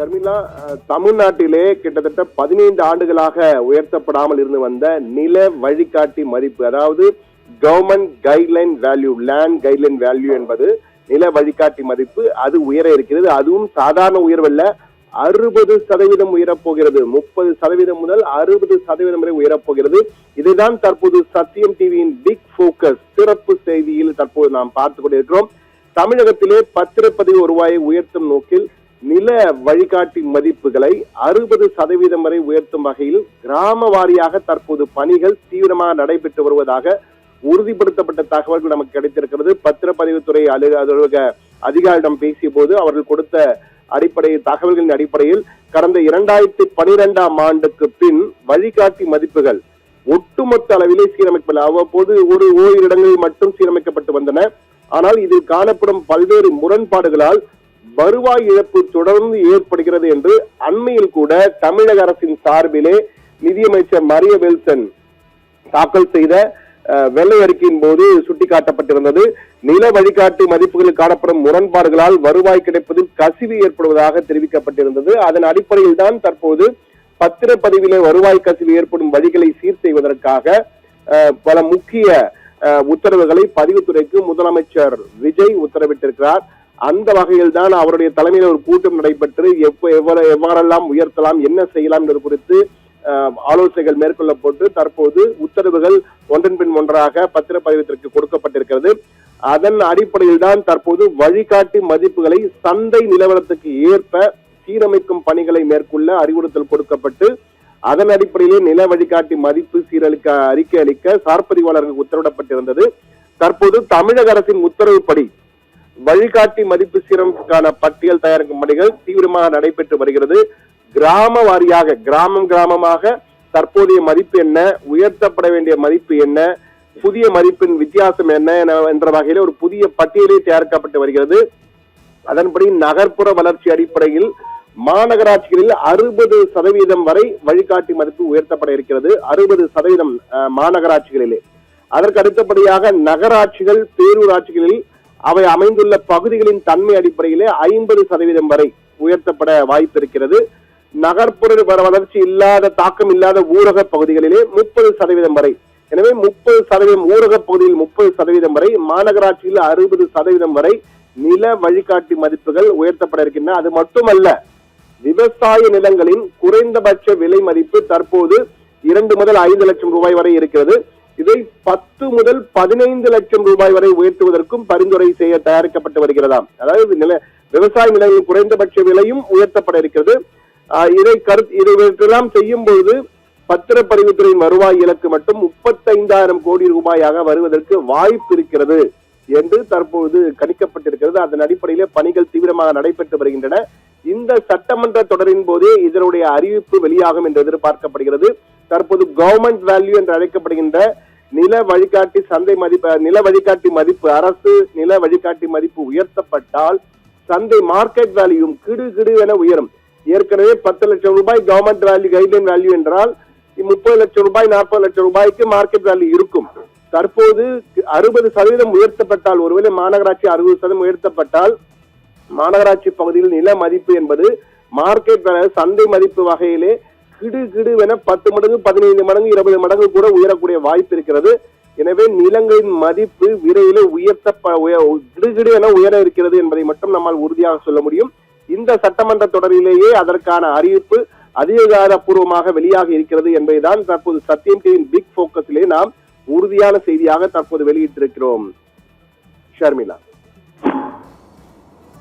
ஷர்மிளா, தமிழ்நாட்டிலே கிட்டத்தட்ட 15 ஆண்டுகளாக உயர்த்தப்படாமல் இருந்து வந்த நில வழிகாட்டி மதிப்பு, அதாவது government guideline value, land guideline value என்பது நில வழிகாட்டி மதிப்பு, அது உயர இருக்கிறது. அதுவும் சாதாரண உயர்வல்ல, 60% உயரப்போகிறது. 30% முதல் 60% வரை உயரப்போகிறது. இதைதான் தற்போது சத்தியம் டிவியின் பிக் போக்கஸ் சிறப்பு செய்தியில் தற்போது நாம் பார்த்துக் கொண்டிருக்கிறோம். தமிழகத்திலே பத்திரப்பதிவு வருவாயை உயர்த்தும் நோக்கில் நில வழிகாட்டி மதிப்புகளை 60% வரை உயர்த்தும் வகையில் கிராம வாரியாக தற்போது பணிகள் தீவிரமாக நடைபெற்று வருவதாக உறுதிப்படுத்தப்பட்ட தகவல்கள் நமக்கு கிடைத்திருக்கிறது. பத்திரப்பதிவுத்துறை அலுவலக அதிகாரிடம் பேசிய போது அவர்கள் கொடுத்த தகவல்களின் அடிப்படையில் கடந்த 2012ஆம் ஆண்டுக்கு பின் வழிகாட்டி மதிப்புகள் ஒட்டுமொத்த அளவிலே சீரமைக்கப்படல. அவ்வப்போது ஓரிரு இடங்களில் மட்டும் சீரமைக்கப்பட்டு வந்தன. ஆனால் இதில் காணப்படும் பல்வேறு முரண்பாடுகளால் வருவாய் இழப்பு தொடர்ந்து ஏற்படுகிறது என்று அண்மையில் கூட தமிழக அரசின் சார்பிலே நிதியமைச்சர் மரிய வில்சன் தாக்கல் செய்த வெள்ளை அறிக்கையின் போது சுட்டிக்காட்டப்பட்டிருந்தது. நில வழிகாட்டி மதிப்புகளில் காணப்படும் முரண்பாடுகளால் வருவாய் கிடைப்பதில் கசிவு ஏற்படுவதாக தெரிவிக்கப்பட்டிருந்தது. அதன் அடிப்படையில் தான் தற்போது பத்திரப்பதிவிலே வருவாய் கசிவு ஏற்படும் வழிகளை சீர் செய்வதற்காக பல முக்கிய உத்தரவுகளை பதிவுத்துறைக்கு முதலமைச்சர் விஜய் உத்தரவிட்டிருக்கிறார். அந்த வகையில் தான் அவருடைய தலைமையில் ஒரு கூட்டம் நடைபெற்று எவ்வாறெல்லாம் உயர்த்தலாம், என்ன செய்யலாம் என்பது குறித்து ஆலோசனைகள் மேற்கொள்ளப்பட்டு தற்போது உத்தரவுகள் ஒன்றன் பின் ஒன்றாக பத்திரப்பதிவத்திற்கு கொடுக்கப்பட்டிருக்கிறது. அதன் அடிப்படையில் தான் தற்போது வழிகாட்டி மதிப்புகளை சந்தை நிலவரத்துக்கு ஏற்ப சீரமைக்கும் பணிகளை மேற்கொள்ள அறிவுறுத்தல் கொடுக்கப்பட்டு அதன் அடிப்படையிலே நில வழிகாட்டி மதிப்பு சீரழிக்க அறிக்கை அளிக்க சார்பதிவாளர்கள் உத்தரவிடப்பட்டிருந்தது. தற்போது தமிழக அரசின் உத்தரவுப்படி வழிகாட்டி மதிப்பு சீரமைப்புக்கான பட்டியல் தயாரிக்கும் பணிகள் தீவிரமாக நடைபெற்று வருகிறது. கிராம வாரியாக கிராமமாக தற்போதைய மதிப்பு என்ன, உயர்த்தப்பட வேண்டிய மதிப்பு என்ன, புதிய மதிப்பின் வித்தியாசம் என்ன என்ற வகையில் ஒரு புதிய பட்டியலே தயாரிக்கப்பட்டு வருகிறது. அதன்படி நகர்ப்புற வளர்ச்சி அடிப்படையில் மாநகராட்சிகளில் 60% வரை வழிகாட்டி மதிப்பு உயர்த்தப்பட இருக்கிறது. 60% மாநகராட்சிகளிலே. அதற்கு அடுத்தபடியாக நகராட்சிகள், பேரூராட்சிகளில் அவை அமைந்துள்ள பகுதிகளின் தன்மை அடிப்படையிலே 50% வரை உயர்த்தப்பட வாய்ப்பு இருக்கிறது. நகர்ப்புற வளர்ச்சி இல்லாத, தாக்கம் இல்லாத ஊரக பகுதிகளிலே 30% வரை. எனவே 30% ஊரக பகுதியில் 30% வரை, மாநகராட்சியில் 60% வரை நில வழிகாட்டி மதிப்புகள் உயர்த்தப்பட இருக்கின்றன. அது மட்டுமல்ல, விவசாய நிலங்களின் குறைந்தபட்ச விலை மதிப்பு தற்போது 2 முதல் 5 லட்சம் ரூபாய் வரை இருக்கிறது. இதை 10 முதல் 15 லட்சம் ரூபாய் வரை உயர்த்துவதற்கும் பரிந்துரை செய்ய தயாரிக்கப்பட்டு வருகிறதாம். அதாவது விவசாய நிலங்களின் குறைந்தபட்ச விலையும் உயர்த்தப்பட இருக்கிறது. இதையெல்லாம் செய்யும் பொழுது பத்திரப்பதிவுத்துறையின் வருவாய் இலக்கு மட்டும் 35,000 கோடி ரூபாயாக வருவதற்கு வாய்ப்பு இருக்கிறது என்று தற்போது கணிக்கப்பட்டிருக்கிறது. அதன் அடிப்படையிலே பணிகள் தீவிரமாக நடைபெற்று வருகின்றன. இந்த சட்டமன்ற தொடரின் போதே இதனுடைய அறிவிப்பு வெளியாகும் என்று எதிர்பார்க்கப்படுகிறது. தற்போது கவர்மெண்ட் வேல்யூ என்று அழைக்கப்படுகின்ற நில வழிகாட்டி சந்தை மதிப்பு, நில வழிகாட்டி மதிப்பு, அரசு நில வழிகாட்டி மதிப்பு உயர்த்தப்பட்டால் சந்தை மார்க்கெட் வேல்யூவும் கிடு என உயரும். ஏற்கனவே 10 லட்சம் ரூபாய் கவர்மெண்ட் வேல்யூ, கைட்லைன் வேல்யூ என்றால் 30 லட்சம் ரூபாய், 40 லட்சம் ரூபாய்க்கு மார்க்கெட் வேல்யூ இருக்கும். தற்போது 60% உயர்த்தப்பட்டால், ஒருவேளை மாநகராட்சி 60% உயர்த்தப்பட்டால், மாநகராட்சி பகுதியில் நில மதிப்பு என்பது மார்க்கெட் சந்தை மதிப்பு வகையிலே கிடுவென 10 மடங்கு, 15 மடங்கு, 20 மடங்கு கூட உயரக்கூடிய வாய்ப்பு இருக்கிறது. எனவே நிலங்களின் மதிப்பு விரைவில் கிடு என உயர இருக்கிறது என்பதை மட்டும் நம்மால் உறுதியாக சொல்ல முடியும். இந்த சட்டமன்ற தொடரிலேயே அதற்கான அறிவிப்பு அதிகாரப்பூர்வமாக வெளியாக இருக்கிறது என்பதுதான் தற்போது சத்தியம் டிவியின் பிக் போக்கஸிலே நாம் உறுதியான செய்தியாக தற்போது வெளியிட்டிருக்கிறோம். ஷர்மிளா.